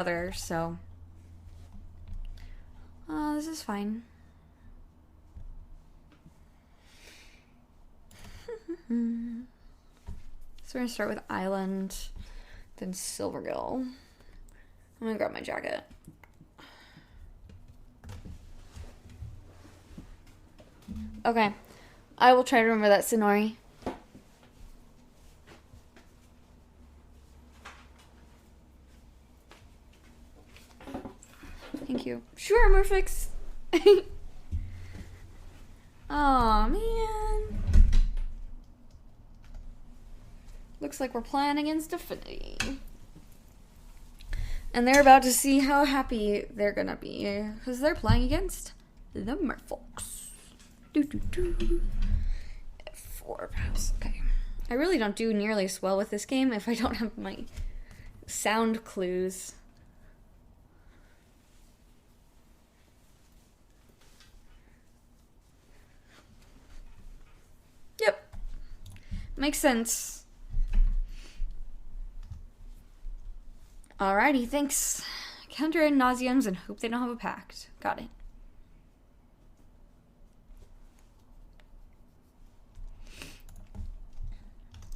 other, so this is fine. So we're gonna start with Island, then Silvergill. I'm gonna grab my jacket. Okay, I will try to remember that, Sonori. Thank you. Sure, Merfolk. Aw, man. Looks like we're playing against Affinity. And they're about to see how happy they're gonna be, because they're playing against the Merfolks. F4 perhaps. Okay. I really don't do nearly as well with this game if I don't have my sound clues. Yep. Makes sense. Alrighty, thanks. Counter ad nauseams and hope they don't have a pact. Got it.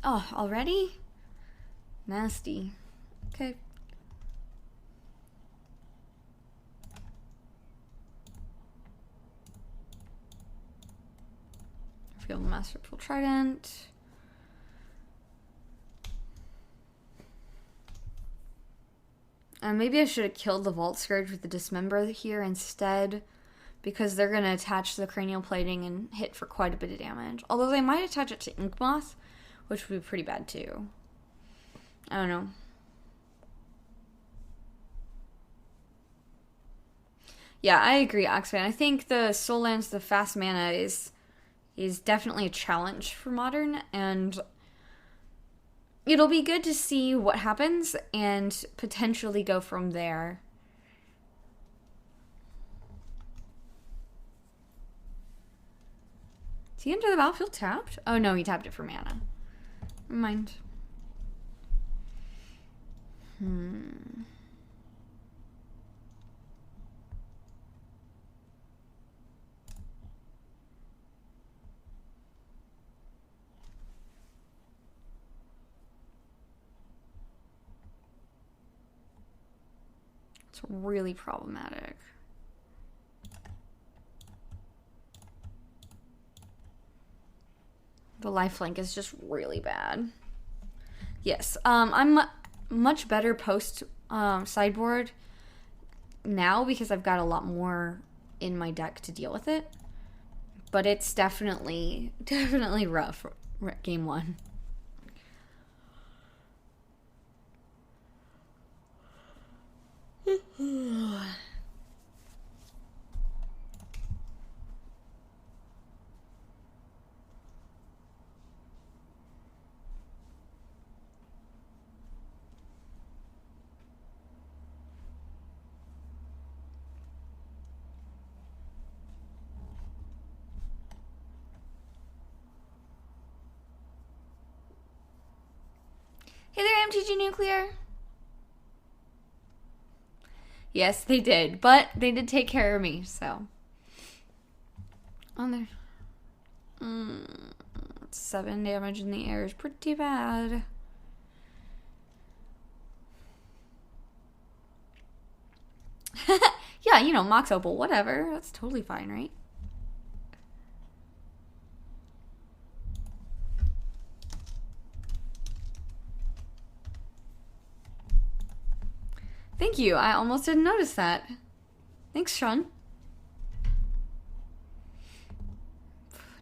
Oh, already? Nasty. Okay. Feel the Masterful Trident. Maybe I should have killed the Vault Scourge with the Dismember here instead, because they're going to attach the cranial plating and hit for quite a bit of damage. Although they might attach it to Ink Moth, which would be pretty bad too. I don't know. Yeah, I agree, Oxfam. I think the Soul Lance, the fast mana, is definitely a challenge for Modern, and it'll be good to see what happens and potentially go from there. Did he enter the battlefield tapped? Oh no, he tapped it for mana. Never mind. It's really problematic. The lifelink is just really bad. Yes, I'm much better post sideboard now because I've got a lot more in my deck to deal with it. But it's definitely rough game one. Hey there, MTG Nuclear. Yes, they did, but they did take care of me, so. On there. 7 damage in the air is pretty bad. Yeah, you know, Mox Opal, whatever. That's totally fine, right? Thank you. I almost didn't notice that. Thanks, Sean.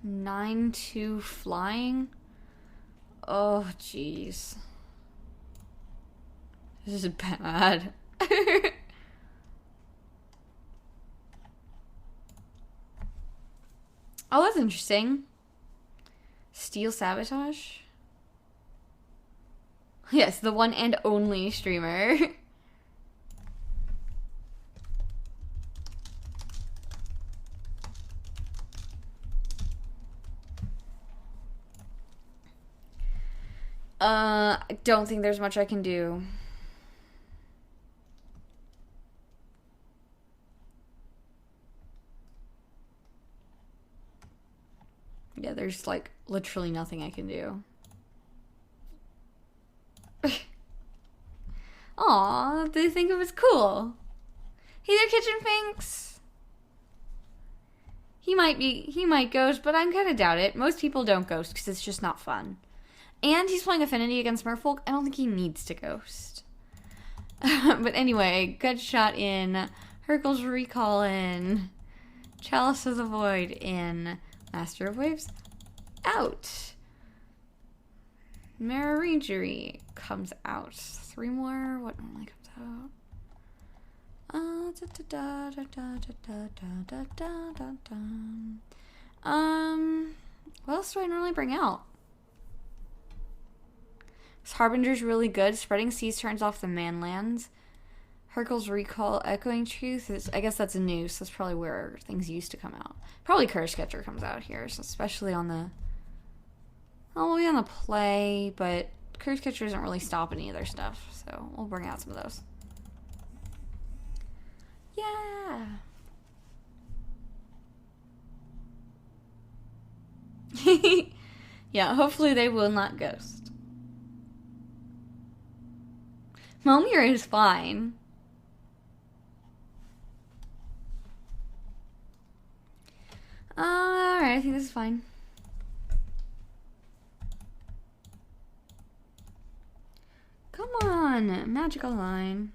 9-2 flying. Oh, jeez. This is bad. Oh, that's interesting. Steel Sabotage? Yes, the one and only streamer. I don't think there's much I can do. Yeah, there's like literally nothing I can do. Aw, they think it was cool. Hey there, Kitchen Finks. He might ghost, but I'm gonna doubt it. Most people don't ghost because it's just not fun. And he's playing Affinity against Merfolk. I don't think he needs to ghost. But anyway, good shot in. Hercule's Recall in. Chalice of the Void in. Master of Waves out. Mararingery comes out. 3 more. What normally comes out? What else do I normally bring out? This Harbinger's really good. Spreading Seas turns off the manlands. Hercule's Recall, Echoing Truth is, I guess that's new, so that's probably where things used to come out. Probably Curse Catcher comes out here, so especially on the, well, we on the play, but Curse Catcher doesn't really stop any of their stuff, so we'll bring out some of those. Yeah. Yeah, hopefully they will not ghost. Momir is fine. Alright, I think this is fine. Come on, magical line.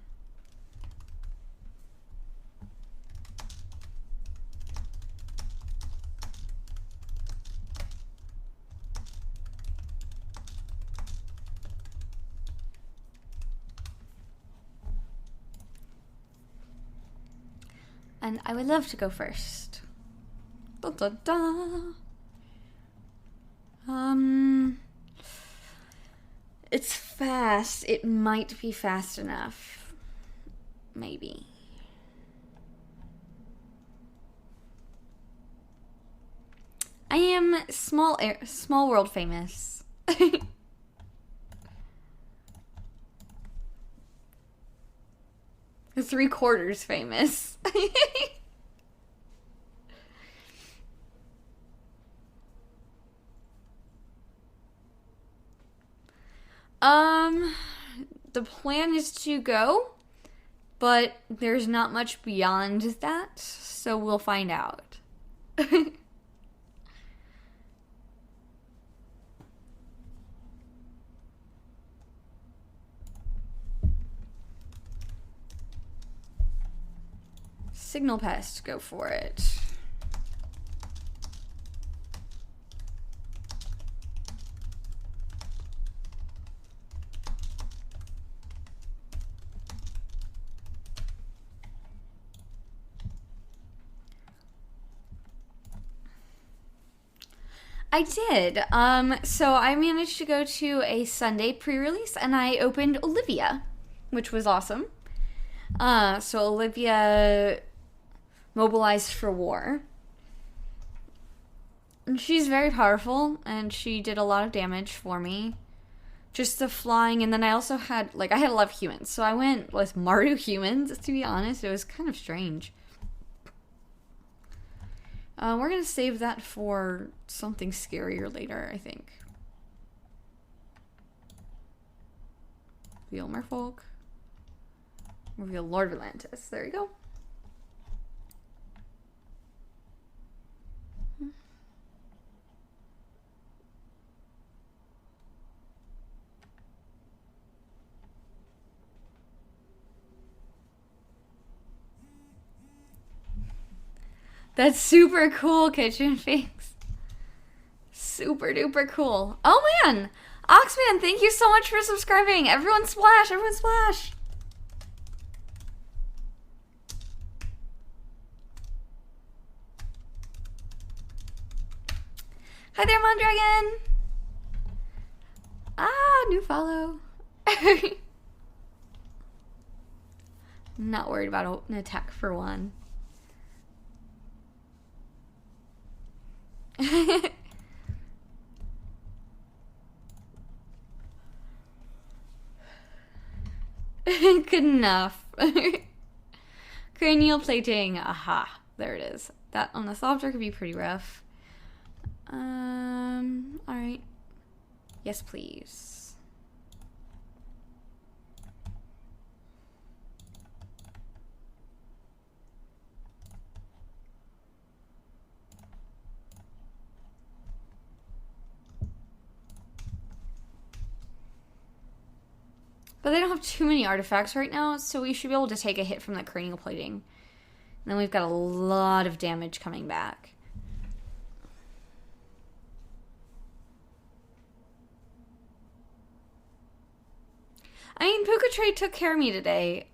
And I would love to go first. Da, da, da. It's fast. It might be fast enough. Maybe. I am small world famous. 3/4 famous. The plan is to go, but there's not much beyond that, so we'll find out. Signal Pest, go for it. I did. So I managed to go to a Sunday pre-release and I opened Olivia, which was awesome. So Olivia mobilized for war. And she's very powerful and she did a lot of damage for me. Just the flying, and then I also had, I had a lot of humans. So I went with Maru humans, to be honest. It was kind of strange. We're going to save that for something scarier later, I think. Reveal Merfolk. Reveal Lord of Atlantis. There you go. That's super cool, Kitchen Finks. Super duper cool. Oh man! Oxman, thank you so much for subscribing. Everyone splash! Everyone splash! Hi there, Mondragon! Ah, new follow. Not worried about an attack for one. Good enough. Cranial plating. Aha. There it is. That on the softer could be pretty rough. Alright. Yes, please. But they don't have too many artifacts right now, so we should be able to take a hit from that cranial plating. And then we've got a lot of damage coming back. I mean, Puka Trade took care of me today.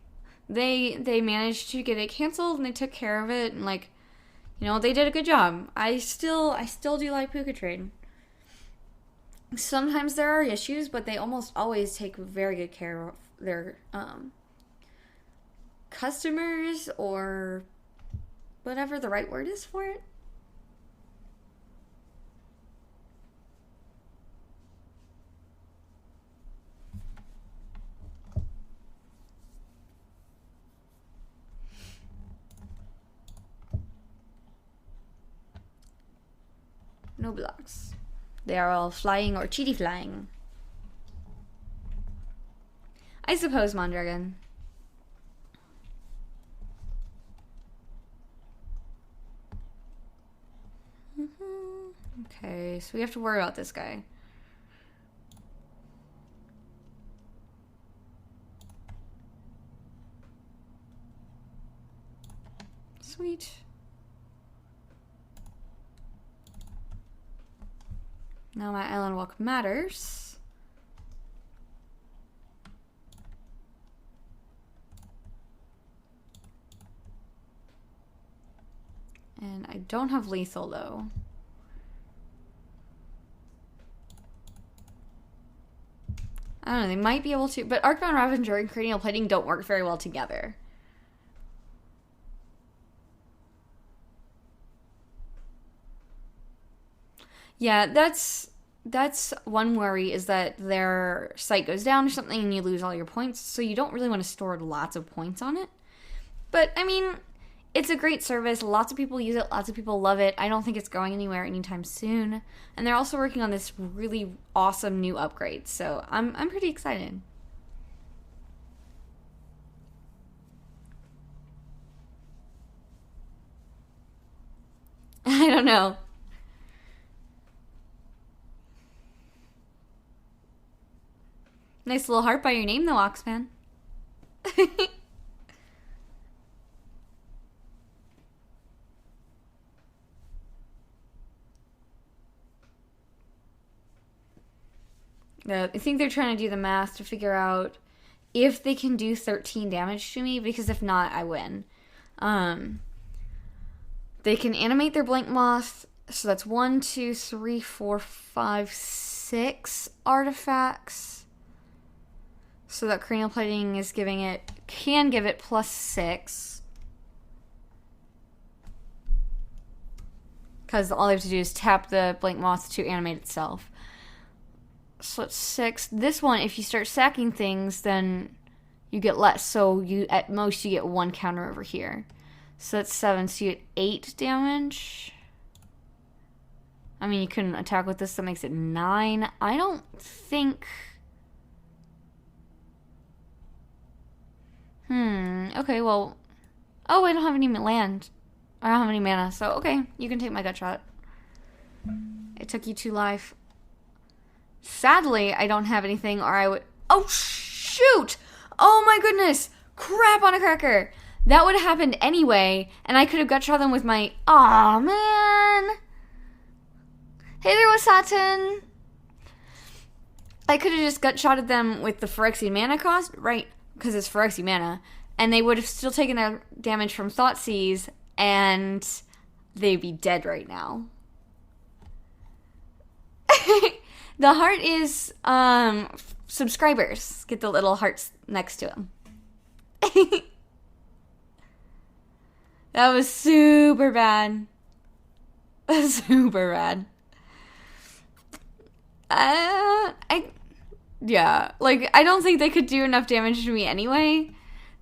They managed to get it canceled, and they took care of it, and like, you know, they did a good job. I still do like Puka Trade. Sometimes there are issues, but they almost always take very good care of their customers, or whatever the right word is for it. No blocks. They are all flying or cheaty flying. I suppose, Mondragon. Okay, so we have to worry about this guy. Sweet. Now my island walk matters. And I don't have lethal though. I don't know, they might be able to, but Arcbound Ravager and Cranial Plating don't work very well together. Yeah, that's one worry, is that their site goes down or something and you lose all your points, so you don't really want to store lots of points on it. But, I mean, it's a great service. Lots of people use it. Lots of people love it. I don't think it's going anywhere anytime soon. And they're also working on this really awesome new upgrade, so I'm pretty excited. I don't know. Nice little heart by your name, though, Oxman. I think they're trying to do the math to figure out if they can do 13 damage to me, because if not, I win. They can animate their Blink Moth, so that's 1, 2, 3, 4, 5, 6 artifacts. So that Cranial Plating is can give it +6. Because all they have to do is tap the Blink Moth to animate itself. So it's 6. This one, if you start sacking things, then you get less. So at most you get 1 counter over here. So that's 7. So you get 8 damage. I mean, you couldn't attack with this, that makes it 9. I don't think... Okay, well... Oh, I don't have any land. I don't have any mana, so okay, you can take my gut shot. It took you 2 life. Sadly, I don't have anything, or I would... Oh, shoot! Oh my goodness! Crap on a cracker! That would have happened anyway, and I could have gut shot them with my... Aw, man! Hey there, Wasatin! I could have just gut shotted them with the Phyrexian mana cost, right? Because it's Phyrexian mana. And they would have still taken their damage from Thoughtseize, and they'd be dead right now. The heart is subscribers. Get the little hearts next to them. That was super bad. Super bad. Yeah, like, I don't think they could do enough damage to me anyway.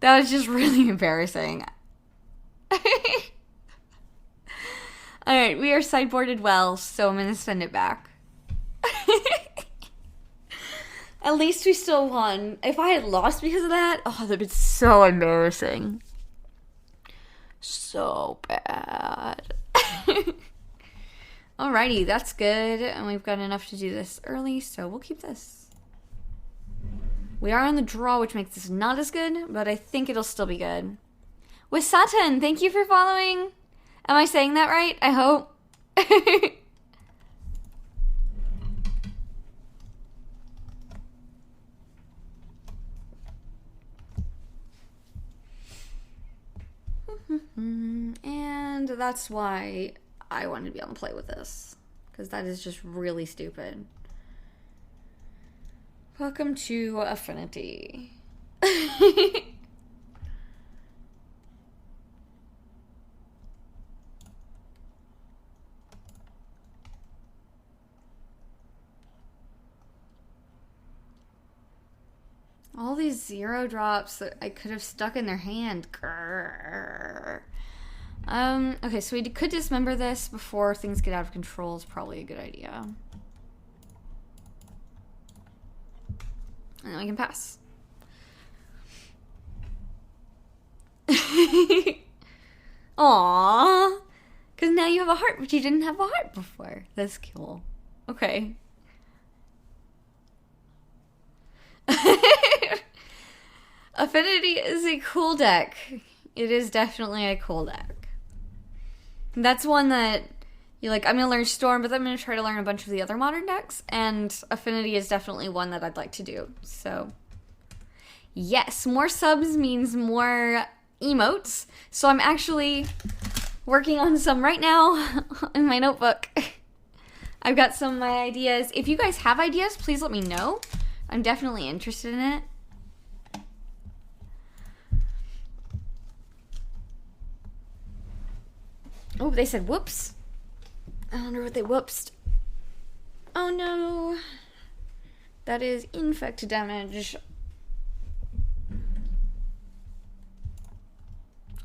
That was just really embarrassing. Alright, we are sideboarded well, so I'm gonna send it back. At least we still won. If I had lost because of that, oh, that'd been so embarrassing. So bad. Alrighty, that's good. And we've got enough to do this early, so we'll keep this. We are on the draw, which makes this not as good, but I think it'll still be good. With Satan, thank you for following. Am I saying that right? I hope. And that's why I wanted to be able to play with this. Because that is just really stupid. Welcome to Affinity. All these 0 drops that I could have stuck in their hand. Grrr. Okay, so we could dismember this before things get out of control is probably a good idea. And then we can pass. Aww. Because now you have a heart, but you didn't have a heart before. That's cool. Okay. Affinity is a cool deck. It is definitely a cool deck. That's one that you're like, I'm going to learn Storm, but then I'm going to try to learn a bunch of the other modern decks. And Affinity is definitely one that I'd like to do. So, yes, more subs means more emotes. So I'm actually working on some right now in my notebook. I've got some of my ideas. If you guys have ideas, please let me know. I'm definitely interested in it. Oh, they said whoops. I wonder what they whoopsed. Oh no. That is infect damage.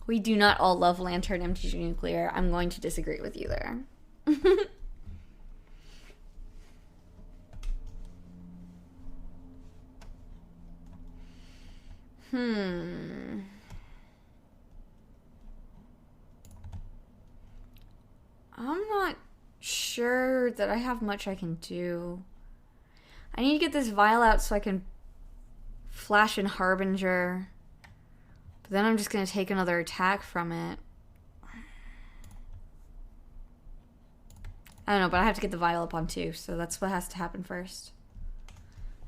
We do not all love Lantern MTG Nuclear. I'm going to disagree with you there. I'm not sure that I have much I can do. I need to get this vial out so I can flash in Harbinger. But then I'm just going to take another attack from it. I don't know, but I have to get the vial up on 2, so that's what has to happen first.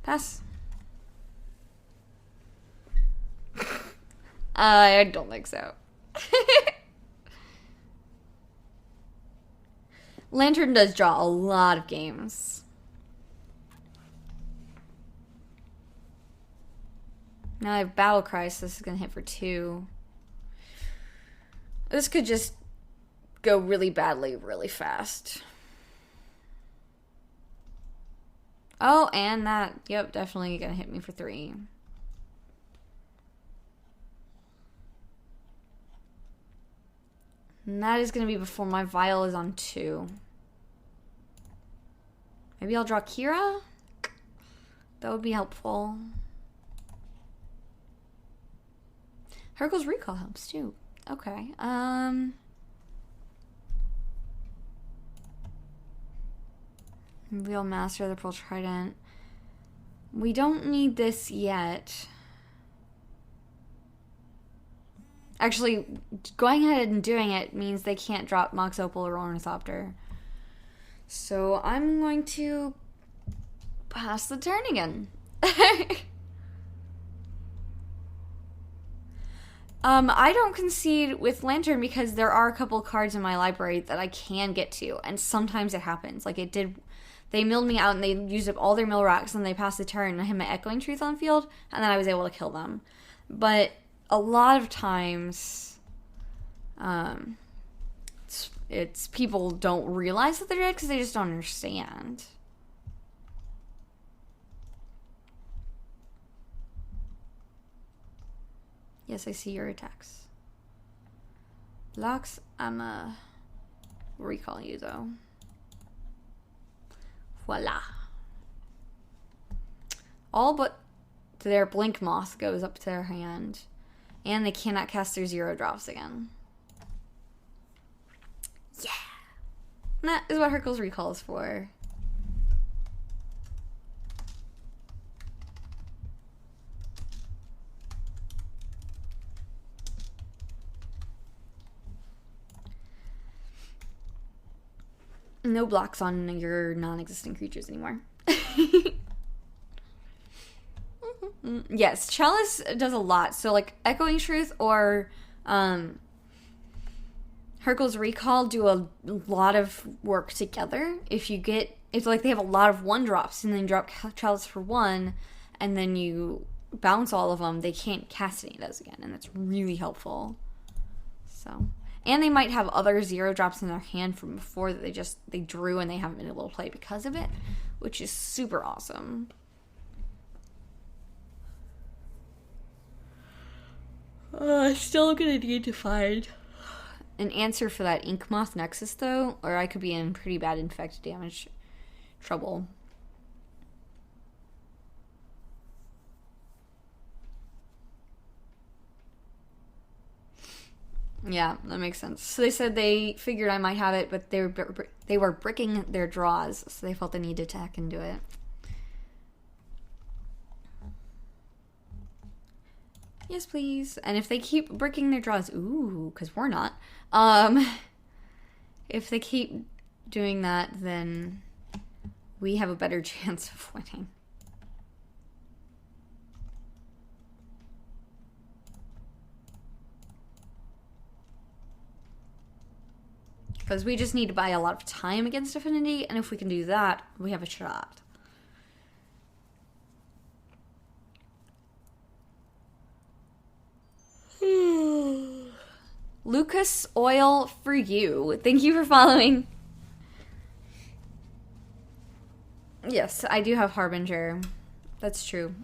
Pass. I don't think so. Lantern does draw a lot of games. Now I have Battle Cry, so this is going to hit for 2. This could just go really badly, really fast. Oh, and that, yep, definitely going to hit me for 3. And that is going to be before my vial is on 2. Maybe I'll draw Kira? That would be helpful. Hercule's Recall helps too. Okay. Real Master of the Pearl Trident. We don't need this yet. Actually, going ahead and doing it means they can't drop Mox Opal or Ornithopter. So I'm going to pass the turn again. I don't concede with Lantern because there are a couple cards in my library that I can get to, and sometimes it happens. Like it did, they milled me out and they used up all their mill racks and they passed the turn and I had my Echoing Truth on field, and then I was able to kill them. But a lot of times, it's people don't realize that they're dead because they just don't understand. Yes, I see your attacks. Blocks, I'm recall you, though. Voila. All but their Blink Moth goes up to their hand. And they cannot cast their 0 drops again. Yeah. And that is what Hurkyl's Recall is for. No blocks on your non-existent creatures anymore. Yes, Chalice does a lot. So, like, Echoing Truth or Hurkyl's Recall do a lot of work together. If like they have a lot of 1-drops and then drop Chalice for 1 and then you bounce all of them, they can't cast any of those again, and that's really helpful. So, and they might have other 0 drops in their hand from before that they drew and they haven't been able to play because of it, which is super awesome. Still gonna need to find an answer for that Ink Moth Nexus, though, or I could be in pretty bad infect damage trouble. Yeah, that makes sense. So they said they figured I might have it, but they were bricking their draws, so they felt the need to attack and do it. Yes, please. And if they keep bricking their draws, ooh, because we're not. If they keep doing that, then we have a better chance of winning. Because we just need to buy a lot of time against Affinity, and if we can do that, we have a shot. Lucas Oil for you. Thank you for following. Yes, I do have Harbinger. That's true.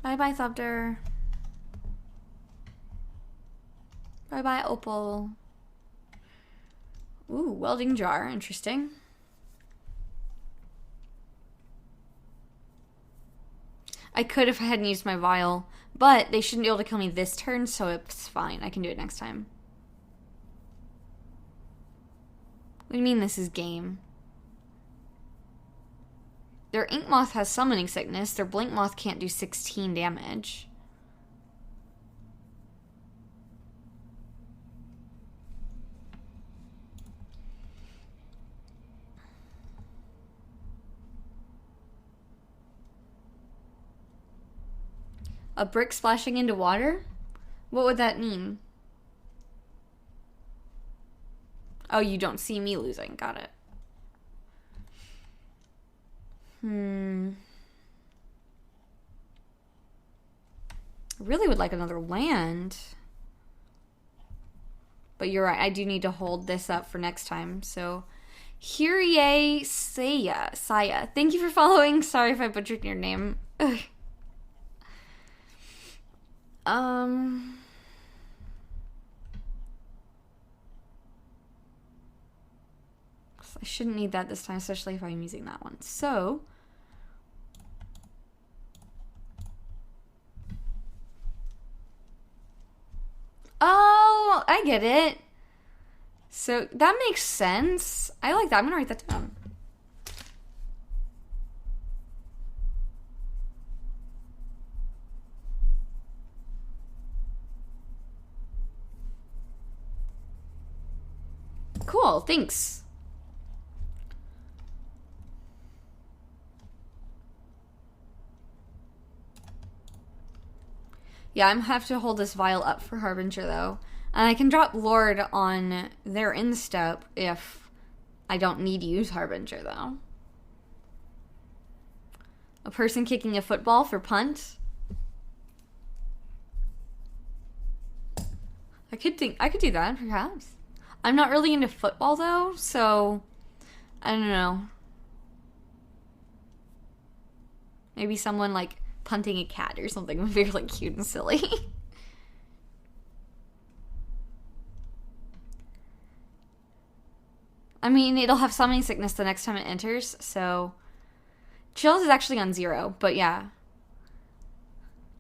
Bye-bye, Thubter. Bye-bye, Opal. Ooh, Welding Jar. Interesting. I could if I hadn't used my vial, but they shouldn't be able to kill me this turn, so it's fine. I can do it next time. What do you mean this is game? Their Ink Moth has Summoning Sickness. Their Blink Moth can't do 16 damage. A brick splashing into water? What would that mean? Oh, you don't see me losing. Got it. I really would like another land. But you're right. I do need to hold this up for next time. So, Hirie Saya. Thank you for following. Sorry if I butchered your name. Ugh. I shouldn't need that this time, especially if I'm using that one. So, oh, I get it. So that makes sense. I like that. I'm gonna write that down. Cool, thanks. Yeah, I'm gonna have to hold this vial up for Harbinger, though. And I can drop Lord on their instep if I don't need to use Harbinger, though. A person kicking a football for punt? I could do that, perhaps. I'm not really into football, though, so I don't know. Maybe someone, like, punting a cat or something would be really cute and silly. I mean, it'll have summoning sickness the next time it enters, so... Chills is actually on 0, but yeah.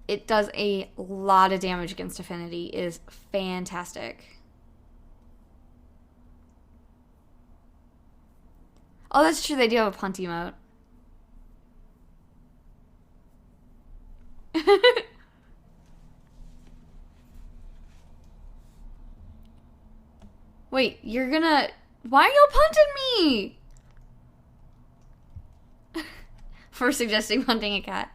It does a lot of damage against Affinity. It is fantastic. Oh, that's true. They do have a punt emote. Wait, you're gonna... Why are you punting me? For suggesting punting a cat.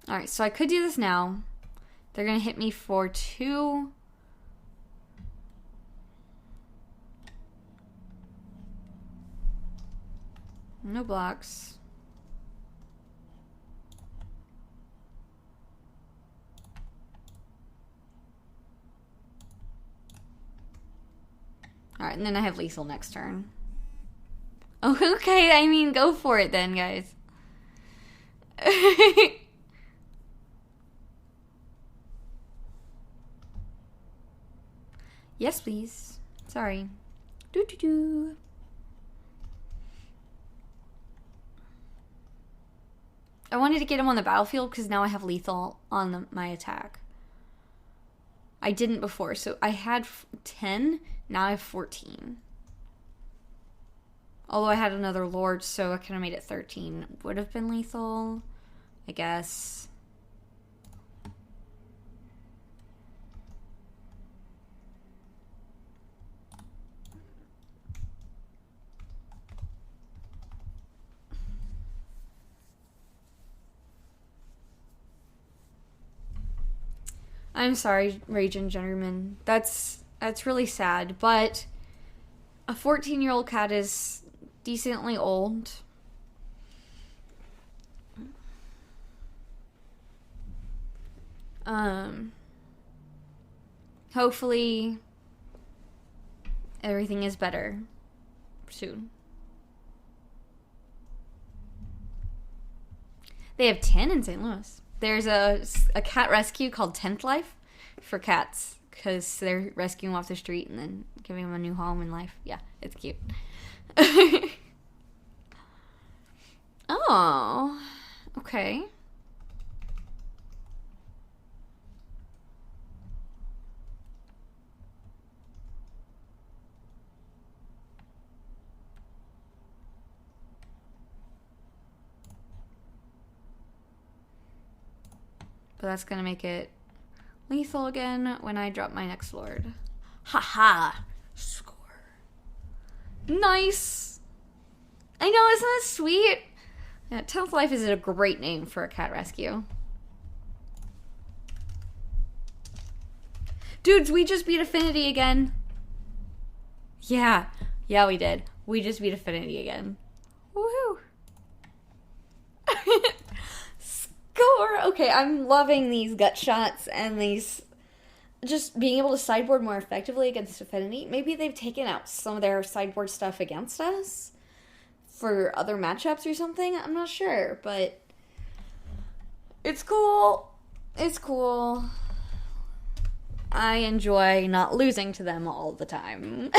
Alright, so I could do this now. They're gonna hit me for 2. No blocks. Alright, and then I have lethal next turn. Oh, okay, I mean, go for it then, guys. Yes, please. Sorry. Doo-doo-doo. I wanted to get him on the battlefield because now I have lethal on my attack. I didn't before, so I had 10, now I have 14. Although I had another Lord, so I could have made it 13. Would have been lethal, I guess. I'm sorry, Raging Gentleman. That's really sad, but a 14-year-old cat is decently old. Hopefully everything is better soon. They have 10 in St. Louis. There's a cat rescue called 10th Life for cats because they're rescuing them off the street and then giving them a new home in life. Yeah, it's cute. Oh, okay. But that's going to make it lethal again when I drop my next Lord. Haha. Score. Nice. I know, isn't that sweet? Yeah, 10th Life is a great name for a cat rescue. Dudes, we just beat Affinity again. Yeah. Yeah, we did. We just beat Affinity again. Woohoo. Score! Okay, I'm loving these gut shots and these... Just being able to sideboard more effectively against Affinity. Maybe they've taken out some of their sideboard stuff against us for other matchups or something. I'm not sure, but... It's cool. It's cool. I enjoy not losing to them all the time.